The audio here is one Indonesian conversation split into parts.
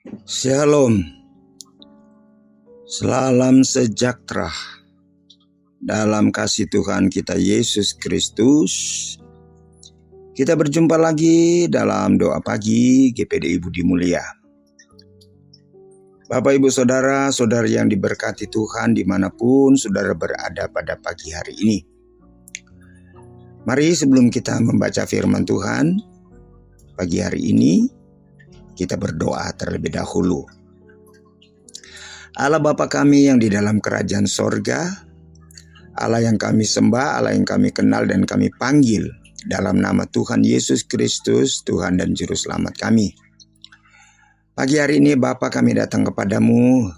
Shalom, salam sejahtera dalam kasih Tuhan kita Yesus Kristus. Kita berjumpa lagi dalam doa pagi GPDI Budi Mulia. Bapak Ibu Saudara, saudara yang diberkati Tuhan dimanapun saudara berada pada pagi hari ini. Mari sebelum kita membaca firman Tuhan pagi hari ini, kita berdoa terlebih dahulu. Allah Bapa kami yang di dalam kerajaan sorga, Allah yang kami sembah, Allah yang kami kenal dan kami panggil dalam nama Tuhan Yesus Kristus, Tuhan dan Juru Selamat kami. Pagi hari ini Bapa kami datang kepadamu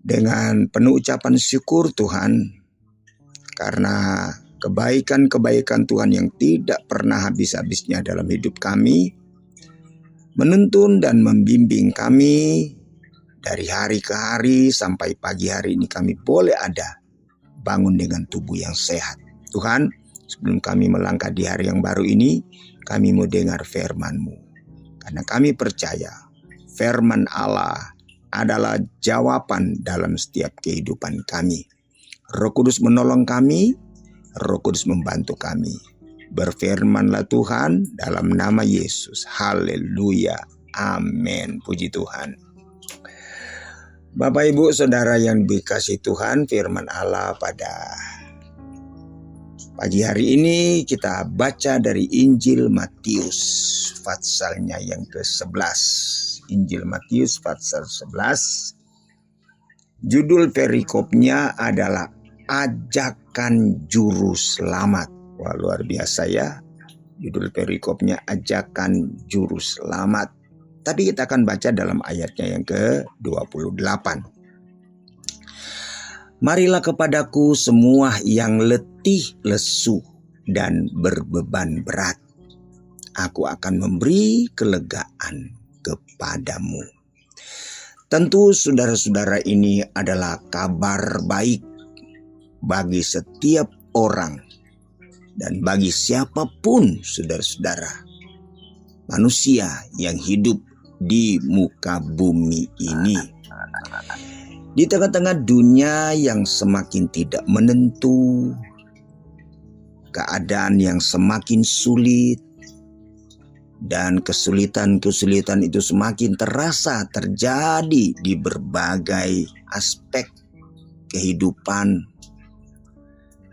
dengan penuh ucapan syukur Tuhan, karena kebaikan-kebaikan Tuhan yang tidak pernah habis-habisnya dalam hidup kami, menuntun dan membimbing kami dari hari ke hari sampai pagi hari ini kami boleh ada bangun dengan tubuh yang sehat. Tuhan, sebelum kami melangkah di hari yang baru ini, kami mau dengar firman-Mu. Karena kami percaya firman Allah adalah jawaban dalam setiap kehidupan kami. Roh Kudus menolong kami, Roh Kudus membantu kami. Berfirmanlah Tuhan dalam nama Yesus. Haleluya. Amin. Puji Tuhan. Bapak Ibu Saudara yang dikasihi Tuhan, firman Allah pada pagi hari ini kita baca dari Injil Matius pasalnya yang ke-11. Injil Matius pasal 11. Judul perikopnya adalah Ajakan Juru Selamat. Wah, luar biasa ya. Judul perikopnya Ajakan Juru Selamat. Tapi kita akan baca dalam ayatnya yang ke-28. Marilah kepadaku semua yang letih, lesu, dan berbeban berat. Aku akan memberi kelegaan kepadamu. Tentu saudara-saudara ini adalah kabar baik bagi setiap orang. Dan bagi siapapun saudara-saudara, manusia yang hidup di muka bumi ini. Di tengah-tengah dunia yang semakin tidak menentu, keadaan yang semakin sulit, dan kesulitan-kesulitan itu semakin terasa terjadi di berbagai aspek kehidupan,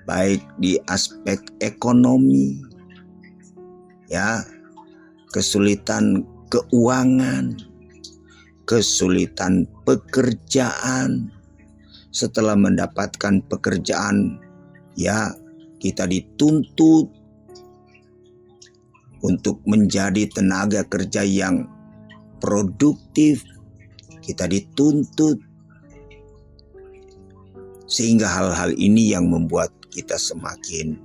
baik di aspek ekonomi, ya, kesulitan keuangan, kesulitan pekerjaan. Setelah mendapatkan pekerjaan, ya, kita dituntut untuk menjadi tenaga kerja yang produktif. Kita dituntut, sehingga hal-hal ini yang membuat kita semakin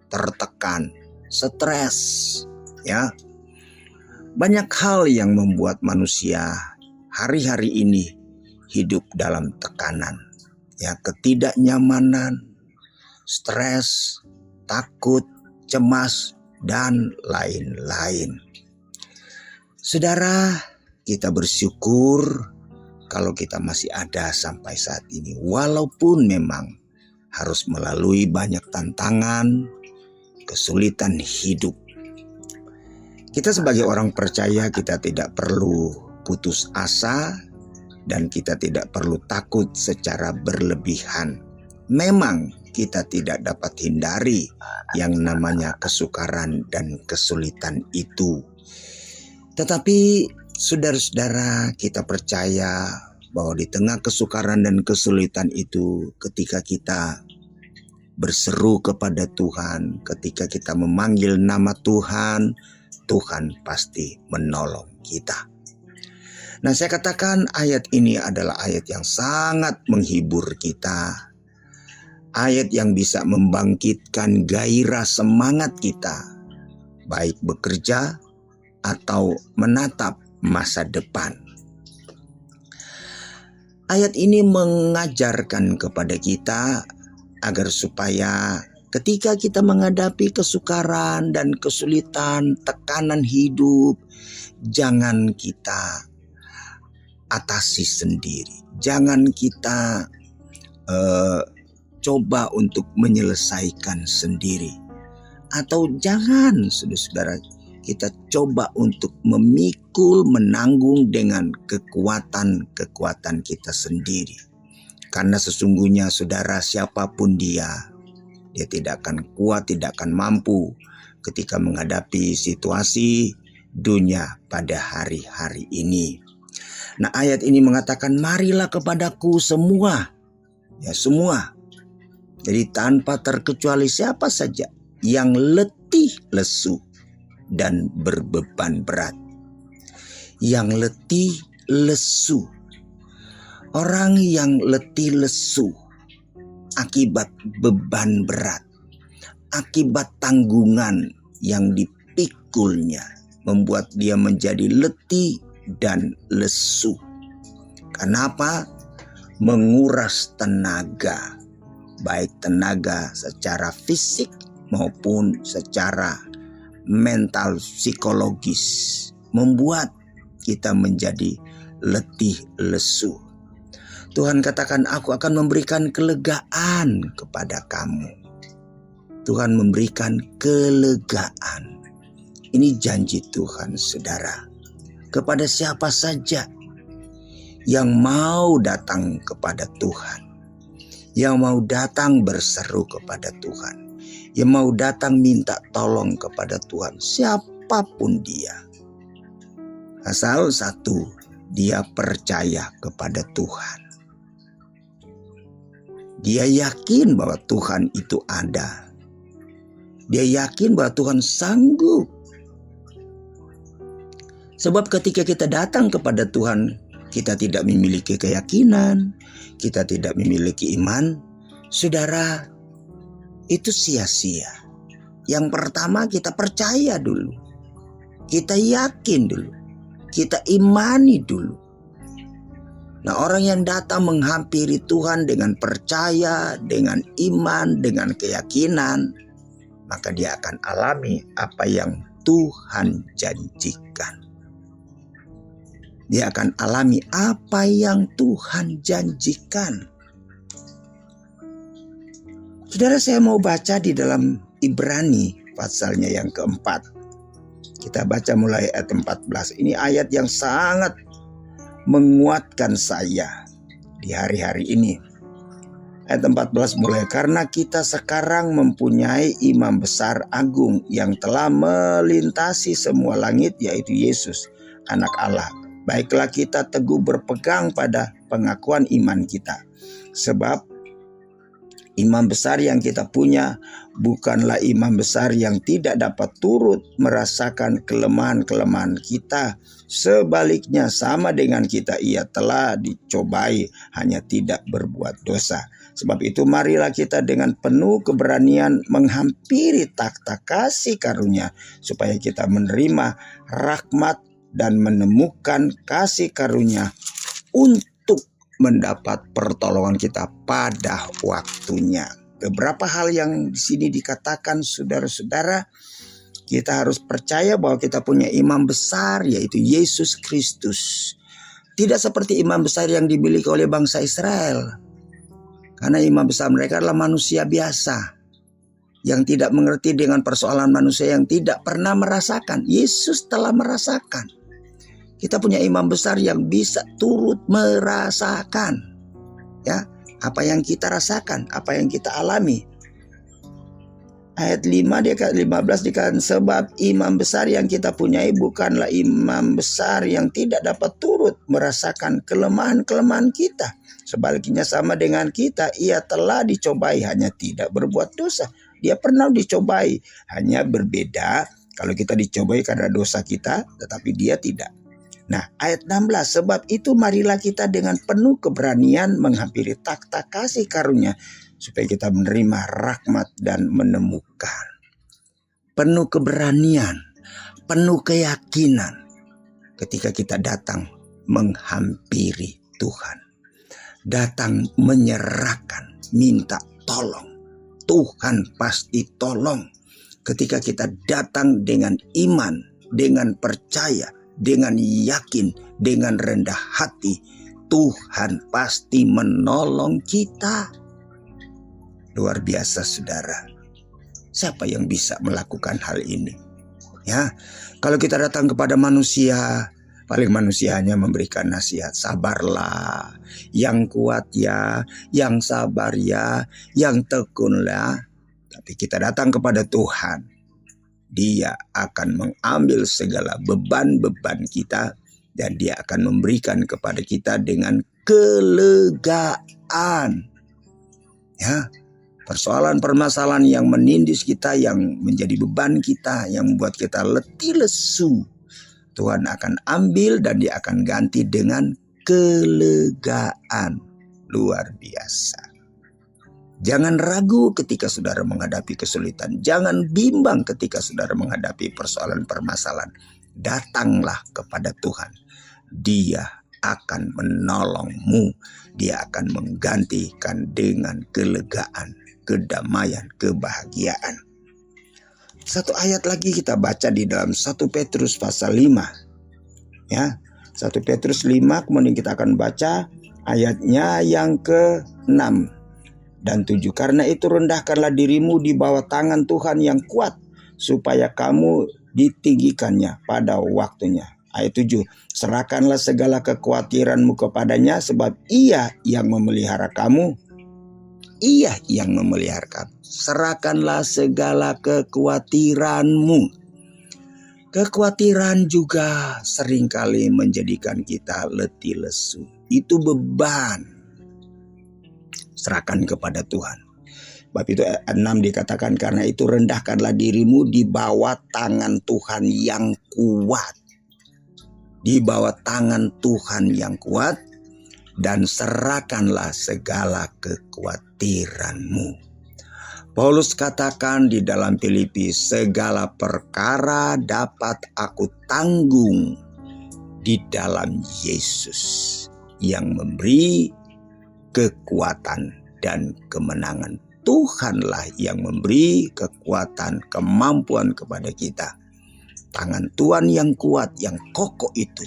tertekan, stres, ya. Banyak hal yang membuat manusia hari-hari ini hidup dalam tekanan, ya, ketidaknyamanan, stres, takut, cemas, dan lain-lain. Saudara, kita bersyukur kalau kita masih ada sampai saat ini, walaupun memang harus melalui banyak tantangan, kesulitan hidup. Kita sebagai orang percaya, kita tidak perlu putus asa dan kita tidak perlu takut secara berlebihan. Memang kita tidak dapat hindari yang namanya kesukaran dan kesulitan itu. Tetapi saudara-saudara, kita percaya bahwa di tengah kesukaran dan kesulitan itu, ketika kita berseru kepada Tuhan, ketika kita memanggil nama Tuhan, Tuhan pasti menolong kita. Nah, saya katakan ayat ini adalah ayat yang sangat menghibur kita. Ayat yang bisa membangkitkan gairah semangat kita, baik bekerja atau menatap masa depan. Ayat ini mengajarkan kepada kita agar supaya ketika kita menghadapi kesukaran dan kesulitan, tekanan hidup, jangan kita atasi sendiri. Jangan kita coba untuk menyelesaikan sendiri. Atau jangan, saudara-saudara, kita coba untuk memikul, menanggung dengan kekuatan kita sendiri. Karena sesungguhnya, saudara, siapapun dia tidak akan kuat, tidak akan mampu ketika menghadapi situasi dunia pada hari-hari ini. Nah, ayat ini mengatakan, marilah kepadaku semua. Ya, semua. Jadi tanpa terkecuali siapa saja yang letih, lesu, dan berbeban berat. Yang letih, lesu. Orang yang letih, lesu akibat beban berat, akibat tanggungan yang dipikulnya, membuat dia menjadi letih dan lesu. Kenapa? Menguras tenaga, baik tenaga secara fisik maupun secara mental, psikologis, membuat kita menjadi letih, lesu. Tuhan katakan, aku akan memberikan kelegaan kepada kamu. Tuhan memberikan kelegaan. Ini janji Tuhan, saudara. Kepada siapa saja yang mau datang kepada Tuhan, yang mau datang berseru kepada Tuhan, yang mau datang minta tolong kepada Tuhan, siapapun dia, asal satu, dia percaya kepada Tuhan. Dia yakin bahwa Tuhan itu ada. Dia yakin bahwa Tuhan sanggup. Sebab ketika kita datang kepada Tuhan, kita tidak memiliki keyakinan, kita tidak memiliki iman, saudara, itu sia-sia. Yang pertama, kita percaya dulu. Kita yakin dulu. Kita imani dulu. Nah, orang yang datang menghampiri Tuhan dengan percaya, dengan iman, dengan keyakinan, maka dia akan alami apa yang Tuhan janjikan. Dia akan alami apa yang Tuhan janjikan. Saudara, saya mau baca di dalam Ibrani pasalnya yang keempat. Kita baca mulai ayat 14. Ini ayat yang sangat menguatkan saya di hari-hari ini. Ayat 14 mulai, karena kita sekarang mempunyai imam besar agung yang telah melintasi semua langit, yaitu Yesus, anak Allah. Baiklah kita teguh berpegang pada pengakuan iman kita. Sebab imam besar yang kita punya bukanlah imam besar yang tidak dapat turut merasakan kelemahan-kelemahan kita. Sebaliknya sama dengan kita, ia telah dicobai, hanya tidak berbuat dosa. Sebab itu marilah kita dengan penuh keberanian menghampiri takhta kasih karunia, supaya kita menerima rahmat dan menemukan kasih karunia untuk mendapat pertolongan kita pada waktunya. Beberapa hal yang di sini dikatakan, saudara-saudara, kita harus percaya bahwa kita punya imam besar, yaitu Yesus Kristus. Tidak seperti imam besar yang dimiliki oleh bangsa Israel. Karena imam besar mereka adalah manusia biasa, yang tidak mengerti dengan persoalan manusia, yang tidak pernah merasakan. Yesus telah merasakan. Kita punya imam besar yang bisa turut merasakan, ya, apa yang kita rasakan, apa yang kita alami. Ayat 15 dikatakan, sebab imam besar yang kita punyai bukanlah imam besar yang tidak dapat turut merasakan kelemahan-kelemahan kita. Sebaliknya sama dengan kita, ia telah dicobai, hanya tidak berbuat dosa. Dia pernah dicobai, hanya berbeda kalau kita dicobai karena dosa kita, tetapi dia tidak. Nah, ayat 16, sebab itu marilah kita dengan penuh keberanian menghampiri takhta kasih karunia, supaya kita menerima rahmat dan menemukan. Penuh keberanian, penuh keyakinan ketika kita datang menghampiri Tuhan. Datang menyerahkan, minta tolong. Tuhan pasti tolong. Ketika kita datang dengan iman, dengan percaya, dengan yakin, dengan rendah hati, Tuhan pasti menolong kita. Luar biasa saudara. Siapa yang bisa melakukan hal ini? Ya, kalau kita datang kepada manusia, paling manusia hanya memberikan nasihat. Sabarlah, yang kuat ya, yang sabar ya, yang tekunlah. Tapi kita datang kepada Tuhan, Dia akan mengambil segala beban-beban kita dan Dia akan memberikan kepada kita dengan kelegaan. Ya, persoalan-permasalahan yang menindis kita, yang menjadi beban kita, yang membuat kita letih lesu, Tuhan akan ambil dan Dia akan ganti dengan kelegaan. Luar biasa. Jangan ragu ketika saudara menghadapi kesulitan. Jangan bimbang ketika saudara menghadapi persoalan permasalahan. Datanglah kepada Tuhan. Dia akan menolongmu. Dia akan menggantikan dengan kelegaan, kedamaian, kebahagiaan. Satu ayat lagi kita baca di dalam 1 Petrus pasal 5. Ya, 1 Petrus 5, kemudian kita akan baca ayatnya yang ke-6 dan 7. Karena itu rendahkanlah dirimu di bawah tangan Tuhan yang kuat, supaya kamu ditinggikannya pada waktunya. Ayat 7. Serahkanlah segala kekhawatiranmu kepadanya, sebab Ia yang memelihara kamu. Ia yang memelihara kamu. Serahkanlah segala kekhawatiranmu. Kekhawatiran juga seringkali menjadikan kita letih lesu. Itu beban. Serahkan kepada Tuhan. Bab itu ayat 6 dikatakan, karena itu rendahkanlah dirimu di bawah tangan Tuhan yang kuat. Di bawah tangan Tuhan yang kuat, dan serahkanlah segala kekhawatiranmu. Paulus katakan di dalam Filipi, segala perkara dapat aku tanggung di dalam Yesus yang memberi kekuatan dan kemenangan. Tuhanlah yang memberi kekuatan, kemampuan kepada kita. Tangan Tuhan yang kuat, yang kokoh itu,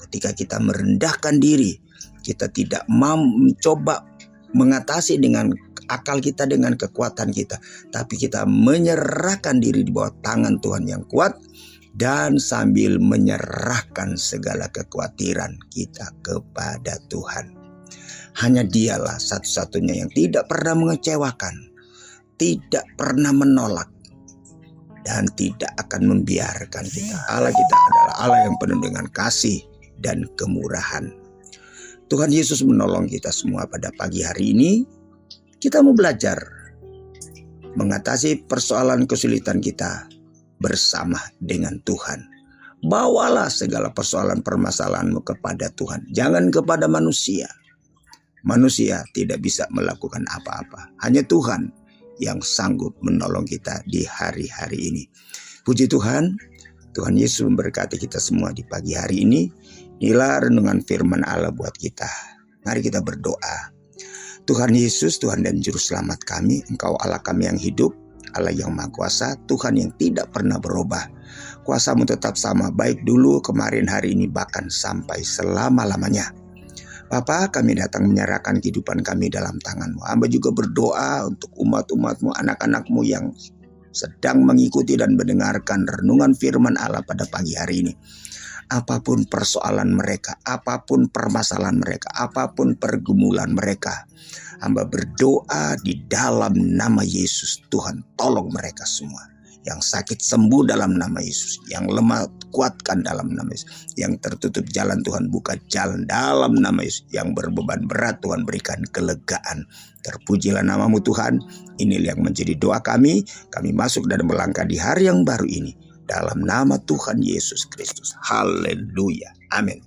ketika kita merendahkan diri, kita tidak mencoba mengatasi dengan akal kita, dengan kekuatan kita, tapi kita menyerahkan diri di bawah tangan Tuhan yang kuat, dan sambil menyerahkan segala kekhawatiran kita kepada Tuhan. Hanya Dialah satu-satunya yang tidak pernah mengecewakan, tidak pernah menolak, dan tidak akan membiarkan kita. Allah kita adalah Allah yang penuh dengan kasih dan kemurahan. Tuhan Yesus menolong kita semua pada pagi hari ini. Kita mau belajar mengatasi persoalan kesulitan kita bersama dengan Tuhan. Bawalah segala persoalan permasalahanmu kepada Tuhan, jangan kepada manusia. Manusia tidak bisa melakukan apa-apa. Hanya Tuhan yang sanggup menolong kita di hari-hari ini. Puji Tuhan, Tuhan Yesus memberkati kita semua di pagi hari ini. Inilah renungan firman Allah buat kita. Mari kita berdoa. Tuhan Yesus, Tuhan dan Juru Selamat kami, Engkau Allah kami yang hidup, Allah yang Maha Kuasa, Tuhan yang tidak pernah berubah. Kuasa-Mu tetap sama, baik dulu, kemarin, hari ini, bahkan sampai selama-lamanya. Bapa, kami datang menyerahkan kehidupan kami dalam tangan-Mu. Hamba juga berdoa untuk umat-umat-Mu, anak-anak-Mu yang sedang mengikuti dan mendengarkan renungan firman Allah pada pagi hari ini. Apapun persoalan mereka, apapun permasalahan mereka, apapun pergumulan mereka, hamba berdoa di dalam nama Yesus. Tuhan, tolong mereka semua. Yang sakit sembuh dalam nama Yesus, yang lemah kuatkan dalam nama Yesus, yang tertutup jalan Tuhan buka jalan dalam nama Yesus, yang berbeban berat Tuhan berikan kelegaan. Terpujilah nama-Mu Tuhan. Inilah yang menjadi doa kami. Kami masuk dan melangkah di hari yang baru ini dalam nama Tuhan Yesus Kristus. Haleluya. Amin.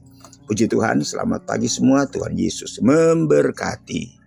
Puji Tuhan. Selamat pagi semua. Tuhan Yesus memberkati.